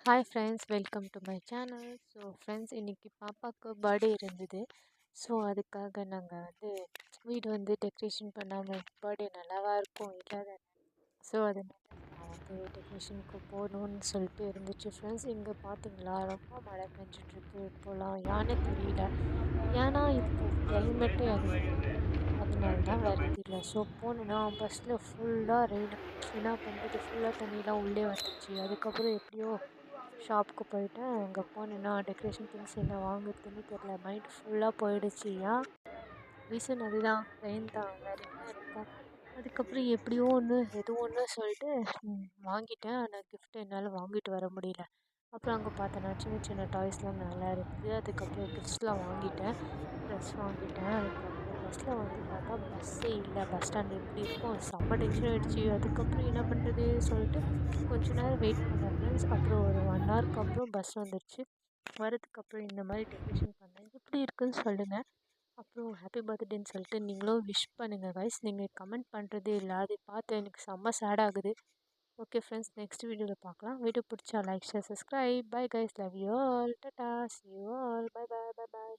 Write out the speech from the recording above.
Hi friends, welcome to my channel. So friends, இன்றைக்கி பாப்பாவுக்கு birthday இருந்தது. ஸோ அதுக்காக நாங்கள் வீடு டெக்கரேஷன் பண்ணாமல் பர்த்டே நல்லாவா இருக்கும் இல்லாத. ஸோ அதனால நான் டெக்கரேஷனுக்கு போகணுன்னு சொல்லிட்டு இருந்துச்சு ஃப்ரெண்ட்ஸ். இங்கே பார்த்தீங்களா, ரொம்ப மழை பெஞ்சிட்ருக்கு இப்போலாம். ஏன்னு தெரியல. ஏன்னா இப்போ கிளைமேட்டே அது, அதனால தான் வேறு தெரியல. ஸோ போனேன்னா பஸ்ஸில் ஃபுல்லாக ரெயின். என்ன பண்ணுறது, ஃபுல்லாக தண்ணிலாம் உள்ளே வந்துச்சு. அதுக்கப்புறம் எப்படியோ ஷாப்புக்கு போயிட்டேன். அங்கே போனேன்னா டெக்கரேஷன் திங்ஸ் என்ன வாங்குறதுன்னு தெரில. மைண்ட் ஃபுல்லாக போயிடுச்சு. ஏன் ரீசன் அதுதான், ரெயின் தான், வேறு என்ன இருக்கும். அதுக்கப்புறம் எப்படியோ ஒன்று ஏதோ ஒன்று சொல்லிட்டு வாங்கிட்டேன். ஆனால் கிஃப்ட் என்னால் வாங்கிட்டு வர முடியல. அப்புறம் அங்கே பார்த்தேன்னா சின்ன சின்ன டாய்ஸ்லாம் நல்லா இருந்தது. அதுக்கப்புறம் கிஃப்ட்ஸ்லாம் வாங்கிட்டேன், ட்ரெஸ் வாங்கிட்டேன். அதுக்கப்புறம் பஸ்ஸில் பார்த்தா பஸ்ஸே இல்லை. பஸ் ஸ்டாண்ட் எப்படி இருக்கும், செம்ம டென்ஷன் ஆகிடுச்சு. அதுக்கப்புறம் என்ன பண்ணுறது சொல்லிட்டு கொஞ்ச நேரம் வெயிட் பண்ணேன் ஃப்ரெண்ட்ஸ். அப்புறம் ஒரு 1 ஹவருக்கு அப்புறம் பஸ் வந்துடுச்சு. வரதுக்கப்புறம் இந்த மாதிரி டெக்கரேஷன் பண்ணேன். எப்படி இருக்குன்னு சொல்லுங்கள். அப்புறம் ஹாப்பி பர்த்டேன்னு சொல்லிட்டு நீங்களும் விஷ் பண்ணுங்கள் கைஸ். நீங்கள் கமெண்ட் பண்ணுறதே இல்லை, அதை பார்த்து எனக்கு செம்ம சேட் ஆகுது. ஓகே ஃப்ரெண்ட்ஸ், நெக்ஸ்ட் வீடியோவில் பார்க்கலாம். வீடியோ பிடிச்சா like, share, subscribe. Bye guys, love you all, Tata, see you all, bye bye, bye bye.